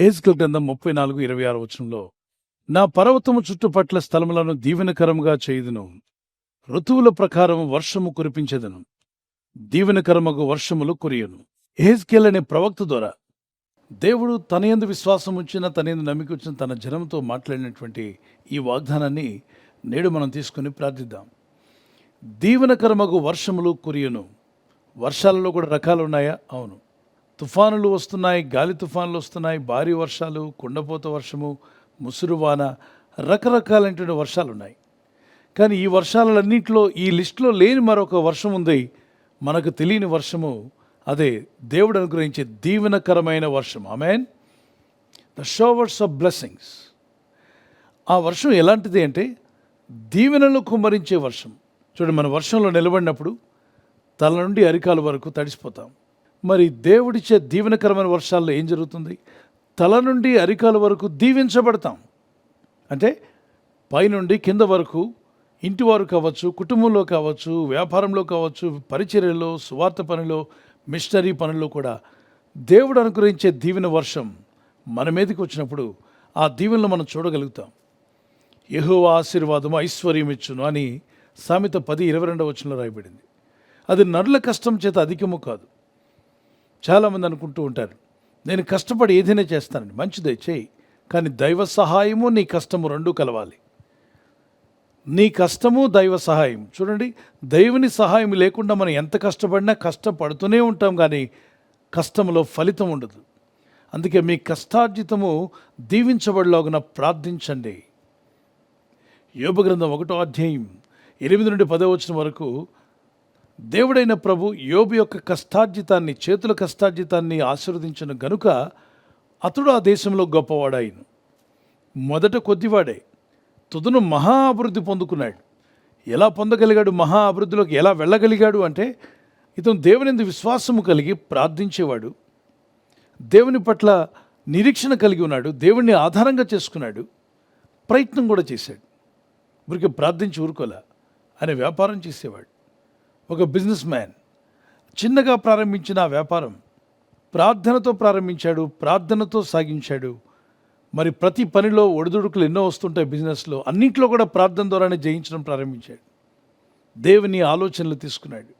ఎహెజ్కేలు గ్రంథం 34:26 నా పర్వతము చుట్టుపట్ల స్థలములను దీవెనకరముగా చేయుదును, ఋతువుల ప్రకారం వర్షము కురిపించెదను, దీవెనకరమగు వర్షములు కురియును. ఎహెజ్కేలు అనే ప్రవక్త ద్వారా దేవుడు తన యందు విశ్వాసం ఉంచిన, తన యందు నమ్మిక ఉంచిన తన జనంతో మాట్లాడినటువంటి ఈ వాగ్దానాన్ని నేడు మనం తీసుకుని ప్రార్థిద్దాం. దీవెనకరమగు వర్షములు కురియును. వర్షాలలో కూడా రకాలు ఉన్నాయా? అవును. తుఫానులు వస్తున్నాయి, గాలి తుఫానులు వస్తున్నాయి, భారీ వర్షాలు, కుండపోత వర్షము, ముసురువాన, రకరకాలైనటువంటి వర్షాలు ఉన్నాయి. కానీ ఈ వర్షాలన్నింటిలో, ఈ లిస్టులో లేని మరొక వర్షం ఉంది, మనకు తెలియని వర్షము. అదే దేవుడు అనుగ్రహించే దీవెనకరమైన వర్షం. Amen. The showers of blessings. ఆ వర్షం ఎలాంటిది అంటే దీవెనలు కుమ్మరించే వర్షం. చూడండి, మన వర్షంలో నిలబడినప్పుడు తల నుండి అరికాల వరకు తడిసిపోతాం. మరి దేవుడిచ్చే దీవెనకరమైన వర్షాల్లో ఏం జరుగుతుంది? తల నుండి అరికాల వరకు దీవించబడతాం. అంటే పైనుండి కింద వరకు, ఇంటి వారు కావచ్చు, కుటుంబంలో కావచ్చు, వ్యాపారంలో కావచ్చు, పరిచర్యలో, సువార్త పనిలో, మిషనరీ పనుల్లో కూడా దేవుడు అనుగ్రహించే దీవెన వర్షం మన మీదకి వచ్చినప్పుడు ఆ దీవెనలు మనం చూడగలుగుతాం. యెహోవా ఆశీర్వాదము ఐశ్వర్యం ఇచ్చును అని సామెత 10:22 రాయబడింది. అది నరుల కష్టం చేత అధికము కాదు. చాలామంది అనుకుంటూ ఉంటారు, నేను కష్టపడి ఏదైనా చేస్తానండి. మంచిదే, చేయి. కానీ దైవ సహాయము, నీ కష్టము రెండూ కలవాలి. నీ కష్టము, దైవ సహాయం. చూడండి, దైవుని సహాయం లేకుండా మనం ఎంత కష్టపడినా కష్టపడుతూనే ఉంటాం, కానీ కష్టంలో ఫలితం ఉండదు. అందుకే మీ కష్టార్జితము దీవించబడిలోగున ప్రార్థించండి. యోబు గ్రంథం 1:8-10 వరకు దేవుడైన ప్రభు యోబు యొక్క కష్టార్జితాన్ని, చేతుల కష్టార్జితాన్ని ఆశీర్వదించిన గనుక అతడు ఆ దేశంలో గొప్పవాడాయను. మొదట కొద్దివాడే, తుదను మహా అభివృద్ధి పొందుకున్నాడు. ఎలా పొందగలిగాడు? మహా అభివృద్ధిలోకి ఎలా వెళ్ళగలిగాడు అంటే, ఇతను దేవుని విశ్వాసము కలిగి ప్రార్థించేవాడు, దేవుని పట్ల నిరీక్షణ కలిగి ఉన్నాడు, దేవుణ్ణి ఆధారంగా చేసుకున్నాడు, ప్రయత్నం కూడా చేశాడు. ఊరికి ప్రార్థించి ఊరుకోలే. ఆయన వ్యాపారం చేసేవాడు. ఒక బిజినెస్ మ్యాన్. చిన్నగా ప్రారంభించిన ఆ వ్యాపారం ప్రార్థనతో ప్రారంభించాడు, ప్రార్థనతో సాగించాడు. మరి ప్రతి పనిలో ఒడిదుడుకులు ఎన్నో వస్తుంటాయి బిజినెస్లో, అన్నింటిలో కూడా ప్రార్థన ద్వారానే జయించడం ప్రారంభించాడు. దేవుని ఆలోచనలు తీసుకున్నాడు.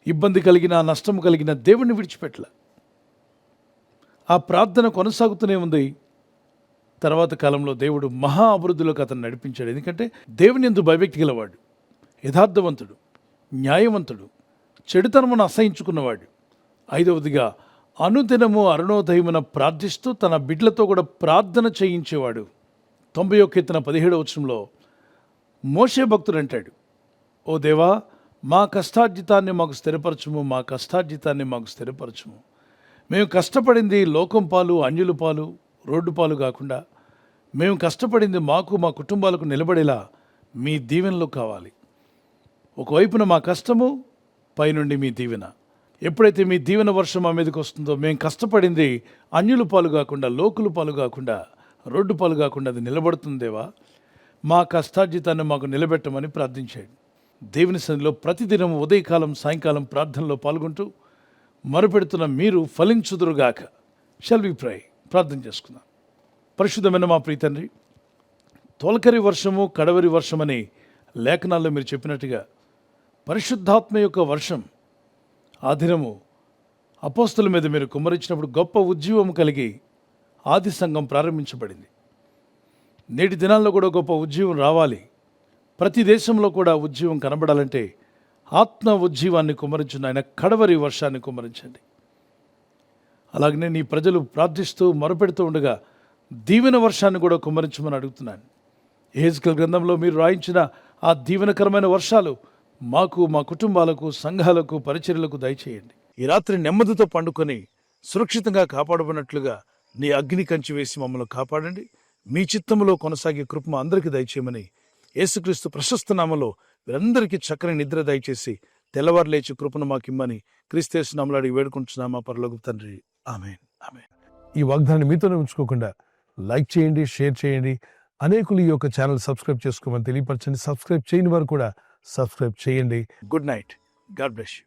ఇబ్బంది కలిగిన, నష్టం కలిగిన దేవుణ్ణి విడిచిపెట్టలే. ఆ ప్రార్థన కొనసాగుతూనే ఉంది. తర్వాత కాలంలో దేవుడు మహా అభివృద్ధిలోకి అతను నడిపించాడు. ఎందుకంటే దేవుని యందు భయభక్తి గలవాడు, యథార్థవంతుడు, న్యాయవంతుడు, చెడుతనమును అసహించుకున్నవాడు. 5వదిగా అనుదినము అరుణోదయమున ప్రార్థిస్తూ తన బిడ్డలతో కూడా ప్రార్థన చేయించేవాడు. 91:17 మోషే భక్తుడు అంటాడు, ఓ దేవా, మా కష్టార్జితాన్ని మాకు స్థిరపరచుము, మా కష్టార్జితాన్ని మాకు స్థిరపరచుము. మేము కష్టపడింది లోకం పాలు, అన్యుల పాలు, రోడ్డు పాలు కాకుండా మేము కష్టపడింది మాకు, మా కుటుంబాలకు నిలబడేలా మీ దీవెనలు కావాలి. ఒకవైపున మా కష్టము, పైనుండి మీ దీవెన. ఎప్పుడైతే మీ దీవెన వర్షం మా మీదకి వస్తుందో, మేము కష్టపడింది అన్యుల పాలు కాకుండా, లోకుల పాలు కాకుండా, రోడ్డు పాలు కాకుండా అది నిలబడుతుందేవా, మా కష్టార్జితాన్ని మాకు నిలబెట్టమని ప్రార్థించాడు. దేవుని సన్నిధిలో ప్రతిదినం ఉదయకాలం, సాయంకాలం ప్రార్థనలో పాల్గొంటూ మొరపెడుతున్న మీరు ఫలించుదురుగాక. షల్ వి ప్రే. ప్రార్థన చేసుకుందాం. పరిశుద్ధమైన మా ప్రియ తండ్రి, తొలకరి వర్షము, కడవరి వర్షమని లేఖనాల్లో మీరు చెప్పినట్టుగా పరిశుద్ధాత్మ యొక్క వర్షం ఆ దినము అపోస్తల మీద మీరు కుమ్మరించినప్పుడు గొప్ప ఉజ్జీవము కలిగి ఆది సంఘం ప్రారంభించబడింది. నేటి దినాల్లో కూడా గొప్ప ఉజ్జీవం రావాలి. ప్రతి దేశంలో కూడా ఉజ్జీవం కనబడాలంటే ఆత్మ ఉజ్జీవాన్ని కుమ్మరించిన ఆయన కడవరి వర్షాన్ని కుమ్మరించండి. అలాగనే నీ ప్రజలు ప్రార్థిస్తూ మొరపెడుతూ ఉండగా దీవెన వర్షాన్ని కూడా కుమ్మరించమని అడుగుతున్నాను. ఎహెజ్కేలు గ్రంథంలో మీరు రాయించిన ఆ దీవెనకరమైన వర్షాలు మాకు, మా కుటుంబాలకు, సంఘాలకు, పరిచర్యలకు దయచేయండి. ఈ రాత్రి నెమ్మదితో పండుకొని సురక్షితంగా కాపాడబడినట్లుగా నీ అగ్ని కంచి వేసి మమ్మల్ని కాపాడండి. మీ చిత్తములో కొనసాగే కృప అందరికీ దయచేయమని యేసుక్రీస్తు ప్రశస్త నామములో వీరందరికీ చక్కని నిద్ర దయచేసి తెల్లవారు లేచి కృపను మాకు ఇమ్మని క్రీస్తు నామములో అడిగి వేడుకుంటున్నామా పరలోకపు తండ్రి. ఆమేన్. ఆమేన్. ఈ వాగ్దానాన్ని మీతోనే ఉంచుకోకుండా లైక్ చేయండి, షేర్ చేయండి. అనేకులు ఈ యొక్క ఛానల్ సబ్స్క్రైబ్ చేసుకోమని తెలియపరచండి. సబ్స్క్రైబ్ చేయని వారు కూడా సబ్స్క్రైబ్ చేయండి. Good night. God bless you.